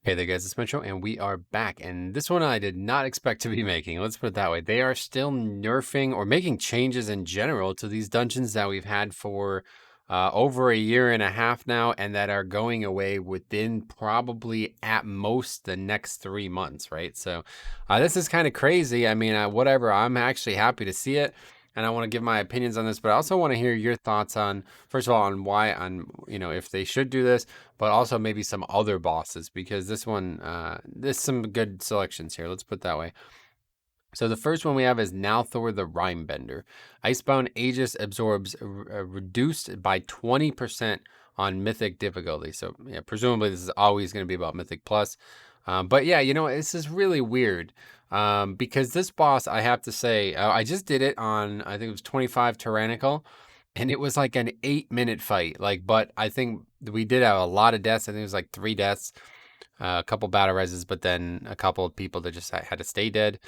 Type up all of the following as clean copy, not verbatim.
Hey there, guys, it's Mitchell, and we are back. And this one I did not expect to be making. Let's put it that way. They are still nerfing or making changes in general to these dungeons that we've had for over a year and a half now, and that are going away within probably at most the next 3 months, right? So this is kind of crazy. I mean, whatever. I'm actually happy to see it. And I want to give my opinions on this, but I also want to hear your thoughts on, first of all, on why, on, if they should do this, but also maybe some other bosses, because this one, there's some good selections here. Let's put it that way. So the first one we have is Nalthor the Rhymebender. Icebound Aegis absorbs reduced by 20% on Mythic difficulty. So yeah, presumably this is always going to be about Mythic Plus. But yeah, this is really weird. Because this boss, I have to say, I just did it on, I think it was 25 Tyrannical, and it was like an 8-minute fight. But I think we did have a lot of deaths. I think it was like 3 deaths, a couple battle reses, but then a couple of people that just had to stay dead.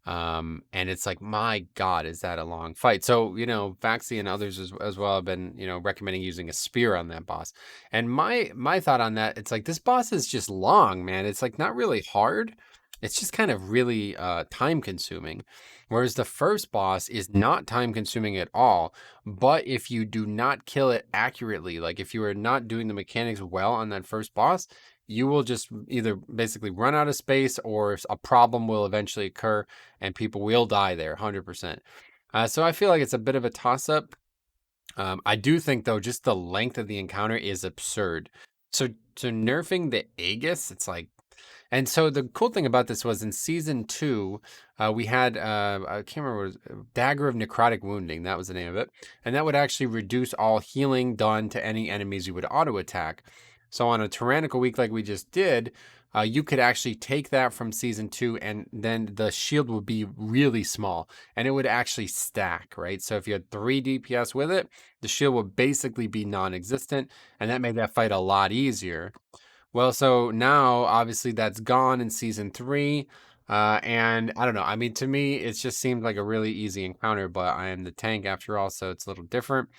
And it's like, my God, is that a long fight? So, Faxi and others as well have been, recommending using a spear on that boss. And my thought on that, it's like, this boss is just long, man. It's like not really hard. It's just kind of really time consuming. Whereas the first boss is not time consuming at all. But if you do not kill it accurately, like if you are not doing the mechanics well on that first boss, you will just either basically run out of space, or a problem will eventually occur and people will die there 100%. So I feel like it's a bit of a toss up. I do think, though, just the length of the encounter is absurd. So nerfing the Aegis, it's like, and so the cool thing about this was in season 2, we had, I can't remember, what it was, Dagger of Necrotic Wounding. That was the name of it. And that would actually reduce all healing done to any enemies you would auto attack. So on a Tyrannical week like we just did, you could actually take that from season 2, and then the shield would be really small and it would actually stack, right? So if you had 3 DPS with it, the shield would basically be non existent, and that made that fight a lot easier. Well, so now obviously that's gone in season 3. And I don't know. I mean, to me, it just seemed like a really easy encounter, but I am the tank after all, so it's a little different.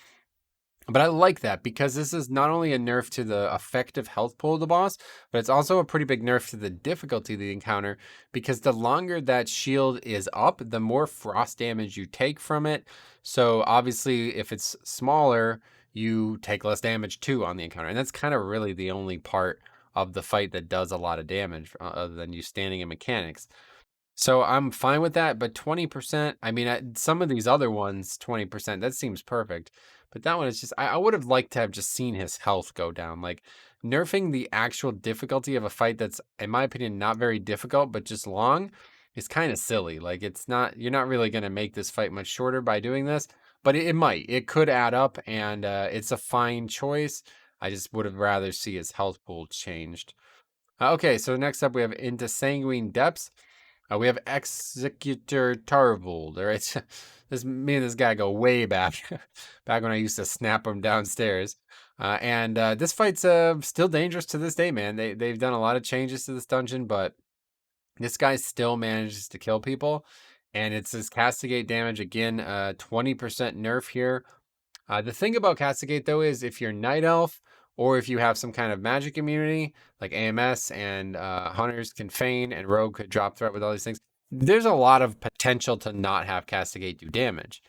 But I like that because this is not only a nerf to the effective health pool of the boss, but it's also a pretty big nerf to the difficulty of the encounter, because the longer that shield is up, the more frost damage you take from it. So obviously, if it's smaller, you take less damage too on the encounter. And that's kind of really the only part of the fight that does a lot of damage, other than you standing in mechanics. So I'm fine with that, but 20%, I mean, some of these other ones, 20%, that seems perfect. But that one is just, I would have liked to have just seen his health go down. Like, nerfing the actual difficulty of a fight that's, in my opinion, not very difficult, but just long, is kind of silly. Like, you're not really going to make this fight much shorter by doing this, but it might. It could add up, and it's a fine choice. I just would have rather see his health pool changed. Okay, so next up we have Into Sanguine Depths. We have Executor Tarvold. All right, me and this guy go way back, back when I used to snap him downstairs. And this fight's still dangerous to this day, man. They've done a lot of changes to this dungeon, but this guy still manages to kill people. And it's his Castigate damage again, 20% nerf here. The thing about Castigate, though, is if you're Night Elf, or if you have some kind of magic immunity, like AMS and Hunters can feign, and Rogue could drop threat with all these things, there's a lot of potential to not have Castigate do damage.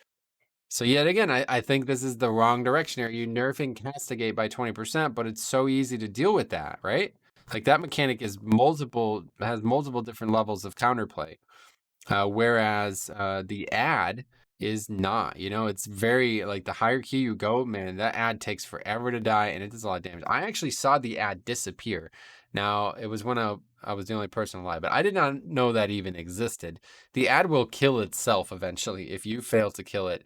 So yet again, I think this is the wrong direction here. You're nerfing Castigate by 20%, but it's so easy to deal with that, right? Like, that mechanic has multiple different levels of counterplay. Whereas the ad is not, it's very, like, the higher Q you go, man, that ad takes forever to die and it does a lot of damage. I actually saw the ad disappear. Now, it was when I was the only person alive, but I did not know that even existed. The ad will kill itself eventually if you fail to kill it.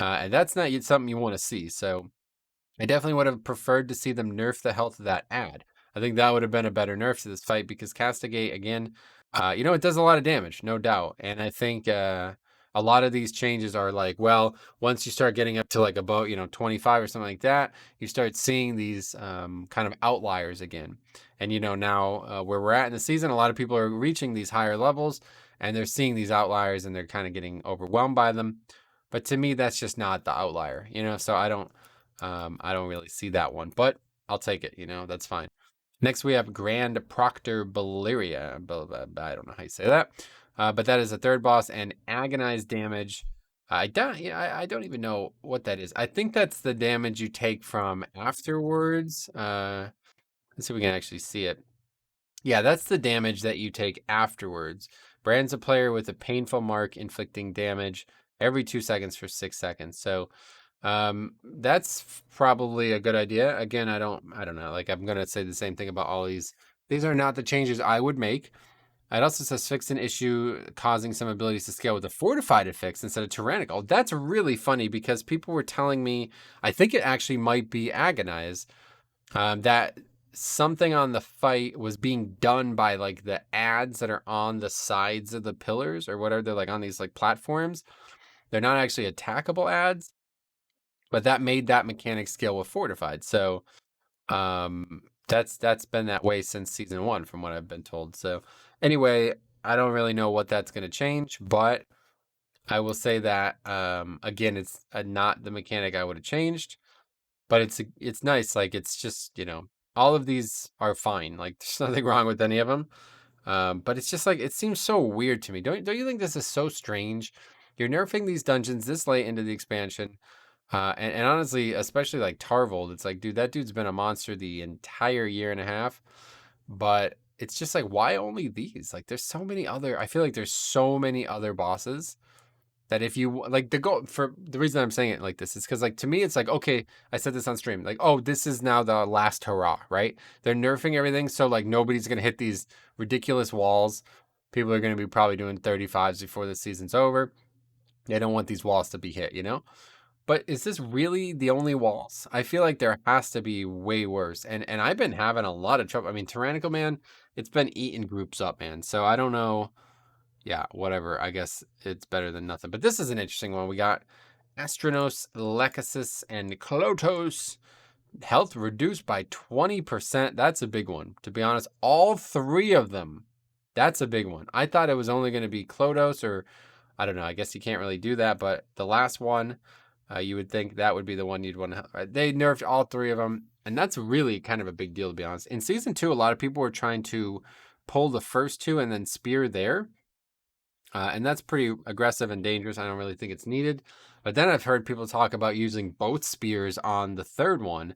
And that's not something you want to see. So I definitely would have preferred to see them nerf the health of that ad. I think that would have been a better nerf to this fight, because Castigate, again, it does a lot of damage, no doubt. And I think a lot of these changes are like, well, once you start getting up to like about, 25 or something like that, you start seeing these kind of outliers again. And, now where we're at in the season, a lot of people are reaching these higher levels and they're seeing these outliers and they're kind of getting overwhelmed by them. But to me, that's just not the outlier, so I don't really see that one, but I'll take it, that's fine. Next, we have Grand Proctor Baleria. I don't know how you say that, but that is a third boss and agonized damage. I don't even know what that is. I think that's the damage you take from afterwards. Let's see if we can actually see it. Yeah, that's the damage that you take afterwards. Brands a player with a painful mark, inflicting damage every 2 seconds for 6 seconds. So that's probably a good idea. Again, I don't know. Like I'm gonna say the same thing about all these. These are not the changes I would make. It also says fix an issue causing some abilities to scale with a fortified affix instead of tyrannical. That's really funny because people were telling me, I think it actually might be agonize, that something on the fight was being done by like the ads that are on the sides of the pillars or whatever. They're like on these like platforms. They're not actually attackable ads, but that made that mechanic scale with fortified. So that's been that way since season 1 from what I've been told. So anyway, I don't really know what that's going to change, but I will say that again, it's not the mechanic I would have changed, but it's nice. Like it's just, all of these are fine. Like there's nothing wrong with any of them. But it's just like it seems so weird to me. Don't you think this is so strange? You're nerfing these dungeons this late into the expansion. And honestly, especially like Tarvold, it's like, dude, that dude's been a monster the entire year and a half. But it's just like, why only these? Like, there's so many other. I feel like there's so many other bosses that if you like the goal for the reason I'm saying it like this is because like to me it's like okay, I said this on stream like oh this is now the last hurrah, right? They're nerfing everything so like nobody's gonna hit these ridiculous walls. People are gonna be probably doing 35s before the season's over. They don't want these walls to be hit. But is this really the only walls? I feel like there has to be way worse. And I've been having a lot of trouble. I mean, Tyrannical Man, it's been eating groups up, man. So I don't know. Yeah, whatever. I guess it's better than nothing. But this is an interesting one. We got Astronos, Lecasis, and Klotos. Health reduced by 20%. That's a big one. To be honest, all three of them. That's a big one. I thought it was only going to be Klotos, or I don't know. I guess you can't really do that. But the last one, you would think that would be the one you'd want to. They nerfed all three of them. And that's really kind of a big deal, to be honest. In season 2, a lot of people were trying to pull the first two and then spear there. And that's pretty aggressive and dangerous. I don't really think it's needed. But then I've heard people talk about using both spears on the third one,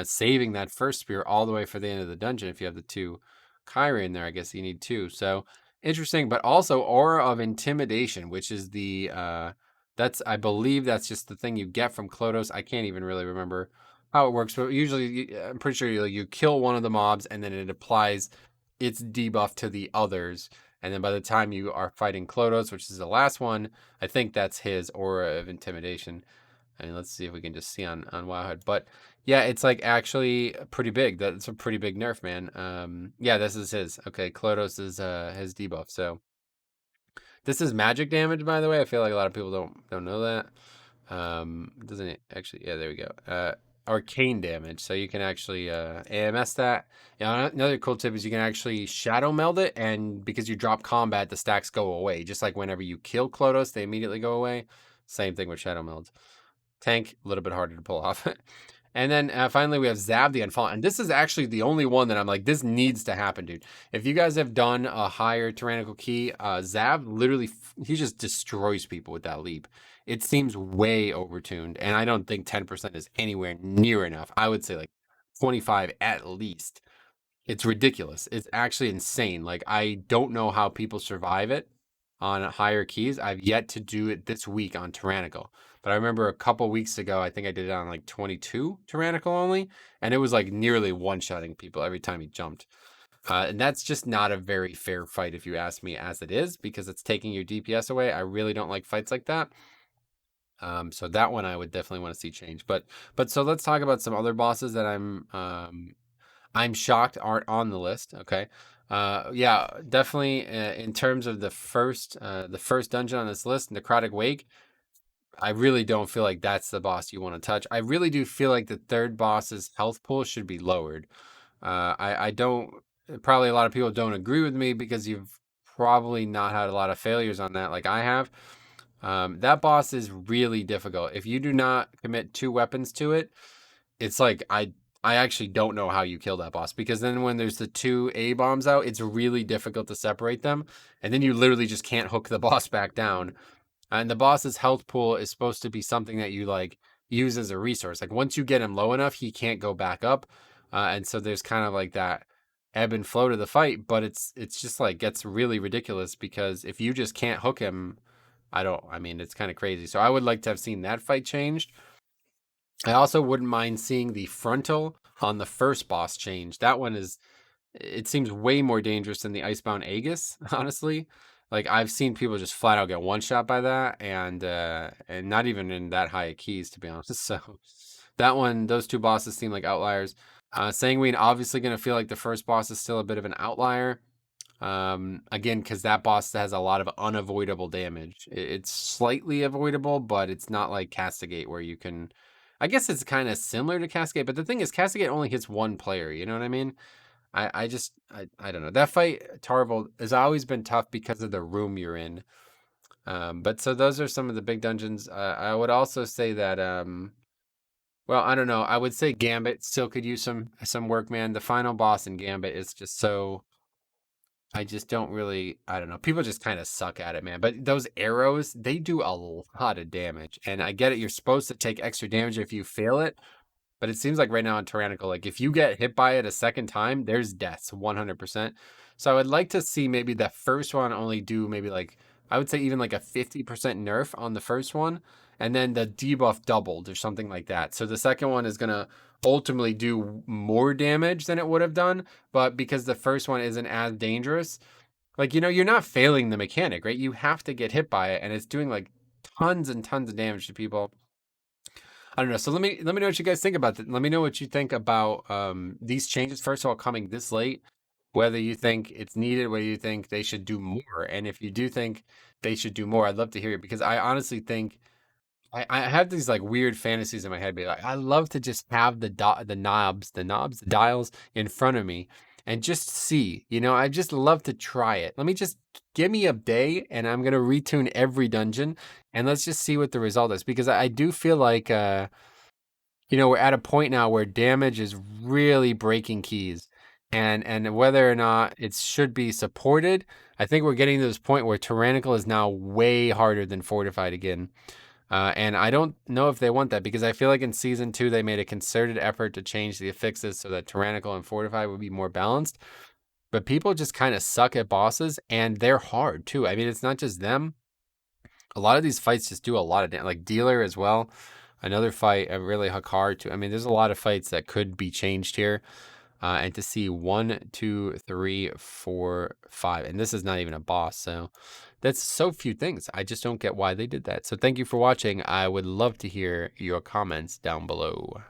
saving that first spear all the way for the end of the dungeon. If you have the two Kyrie in there, I guess you need two. So interesting, but also Aura of Intimidation, which is I believe that's just the thing you get from Klotos. I can't even really remember how it works, but usually I'm pretty sure you kill one of the mobs and then it applies its debuff to the others. And then by the time you are fighting Klotos, which is the last one, I think that's his Aura of Intimidation. I mean, let's see if we can just see on Wowhead. But yeah, it's like actually pretty big. That's a pretty big nerf, man. Yeah, this is his. Okay, Klotos is his debuff. So this is magic damage, by the way. I feel like a lot of people don't know that. Doesn't it actually? Yeah, there we go. Arcane damage, so you can actually AMS that. Another cool tip is you can actually shadow meld it, and because you drop combat, the stacks go away. Just like whenever you kill Klotos, they immediately go away. Same thing with shadow melds. Tank, a little bit harder to pull off. And then finally, we have Zav the Unfallen. And this is actually the only one that I'm like, this needs to happen, dude. If you guys have done a higher Tyrannical Key, Zav literally, he just destroys people with that leap. It seems way overtuned. And I don't think 10% is anywhere near enough. I would say like 25 at least. It's ridiculous. It's actually insane. Like, I don't know how people survive it on higher keys. I've yet to do it this week on Tyrannical. But I remember a couple weeks ago, I think I did it on like 22 Tyrannical only, and it was like nearly one-shotting people every time he jumped. And that's just not a very fair fight, if you ask me, as it is, because it's taking your DPS away. I really don't like fights like that. So that one I would definitely want to see change. But so let's talk about some other bosses that I'm shocked aren't on the list. Okay. Yeah, definitely. In terms of the first dungeon on this list, Necrotic Wake, I really don't feel like that's the boss you want to touch. I really do feel like the third boss's health pool should be lowered. I don't. Probably a lot of people don't agree with me because you've probably not had a lot of failures on that, like I have. That boss is really difficult. If you do not commit 2 weapons to it, it's like I I actually don't know how you kill that boss, because then when there's the 2 A bombs out, it's really difficult to separate them, and then you literally just can't hook the boss back down. And the boss's health pool is supposed to be something that you like use as a resource. Like once you get him low enough, he can't go back up, and so there's kind of like that ebb and flow to the fight. But it's just like gets really ridiculous, because if you just can't hook him, I mean, it's kind of crazy. So I would like to have seen that fight changed. I also wouldn't mind seeing the frontal on the first boss change. That one is, it seems way more dangerous than the Icebound Aegis, honestly. Like I've seen people just flat out get one shot by that, and not even in that high keys, to be honest. So that one, those 2 bosses seem like outliers. Sanguine obviously going to feel like the first boss is still a bit of an outlier. Again, because that boss has a lot of unavoidable damage. It's slightly avoidable, but it's not like Castigate where you can. I guess it's kind of similar to Castigate, but the thing is, Castigate only hits one player. You know what I mean? I don't know. That fight, Tarvel, has always been tough because of the room you're in. But so those are some of the big dungeons. I would also say that well, I don't know. I would say Gambit still could use some work, man. The final boss in Gambit is just so. I just don't really. I don't know. People just kind of suck at it, man. But those arrows, they do a lot of damage, and I get it. You're supposed to take extra damage if you fail it. But it seems like right now in Tyrannical, like if you get hit by it a second time, there's deaths 100%. So I would like to see maybe the first one only do maybe like, I would say even like a 50% nerf on the first one, and then the debuff doubled or something like that. So the second one is going to ultimately do more damage than it would have done, but because the first one isn't as dangerous, like, you know, you're not failing the mechanic, right? You have to get hit by it, and it's doing like tons and tons of damage to people. I don't know. So let me know what you guys think about that. Let me know what you think about these changes. First of all, coming this late, whether you think it's needed, whether you think they should do more, and if you do think they should do more, I'd love to hear it, because I honestly think I have these like weird fantasies in my head. Be like, I love to just have the dials in front of me, and just see. You know, I just love to try it. Let me just give me a day, and I'm gonna retune every dungeon, and let's just see what the result is. Because I do feel like you know, we're at a point now where damage is really breaking keys, and whether or not it should be supported, I think we're getting to this point where Tyrannical is now way harder than Fortified again. And I don't know if they want that, because I feel like in season 2 they made a concerted effort to change the affixes so that Tyrannical and Fortified would be more balanced. But people just kind of suck at bosses, and they're hard too. I mean, it's not just them. A lot of these fights just do a lot of damage, like Dealer as well. Another fight, really hard too. I mean, there's a lot of fights that could be changed here. And to see 1, 2, 3, 4, 5, and this is not even a boss, so that's so few things. I just don't get why they did that. So thank you for watching. I would love to hear your comments down below.